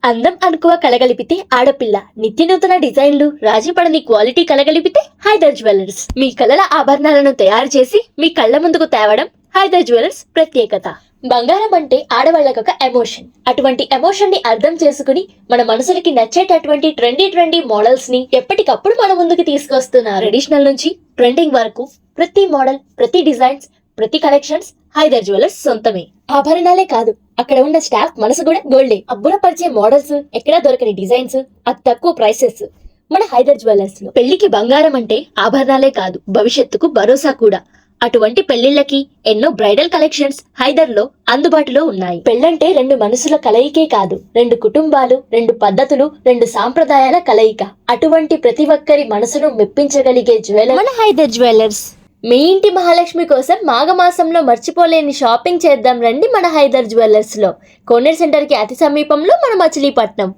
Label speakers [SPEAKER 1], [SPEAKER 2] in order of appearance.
[SPEAKER 1] అందం అనుకువ కలగలిపితే ఆడపిల్ల, నిత్య నూతన డిజైన్లు, రాజీ పడని క్వాలిటీ కలగలిపితే హైదర్ జ్యువెలర్స్. మీ కలల ఆభరణాలను తయారు చేసి మీ కళ్ళ ముందుకు తేవడం హైదర్ జ్యువెలర్స్ ప్రత్యేకత. బంగారం అంటే ఆడవాళ్ళకు ఒక ఎమోషన్. అటువంటి ఎమోషన్ ని అర్థం చేసుకుని మన మనసులకి నచ్చేటటువంటి ట్రెండీ మోడల్స్ ని ఎప్పటికప్పుడు మన ముందుకు తీసుకొస్తున్నారు. ట్రెడిషనల్ నుంచి ట్రెండింగ్ వరకు ప్రతి మోడల్, ప్రతి డిజైన్స్, ప్రతి కలెక్షన్స్ హైదర్ జ్యువెలర్స్ సొంతమే. ఆభరణాలే కాదు, అక్కడ ఉన్న స్టాఫ్ మనసు కూడా గోల్డే. అబ్బురపరిచే మోడల్స్, ఎక్కడా దొరకని డిజైన్స్, అతి తక్కువ ప్రైసెస్ మన హైదర్ జ్యువెలర్స్ లో. పెళ్లికి బంగారం అంటే ఆభరణాలే కాదు, భవిష్యత్తుకు భరోసా కూడా. అటువంటి పెళ్లిళ్లకి ఎన్నో బ్రైడల్ కలెక్షన్స్ హైదర్ లో అందుబాటులో ఉన్నాయి. పెళ్ళంటే రెండు మనసుల కలయికే కాదు, రెండు కుటుంబాలు, రెండు పద్ధతులు, రెండు సాంప్రదాయాల కలయిక. అటువంటి ప్రతి ఒక్కరి మనసును మెప్పించగలిగే జ్యువెలర్ మన హైదర్ జ్యువెలర్స్. మీ ఇంటి మహాలక్ష్మి కోసం మాఘమాసంలో మర్చిపోలేని షాపింగ్ చేద్దాం రండి మన హైదర్ జ్యువెలర్స్ లో. కోనేరు సెంటర్ కి అతి సమీపంలో మన మచిలీపట్నం.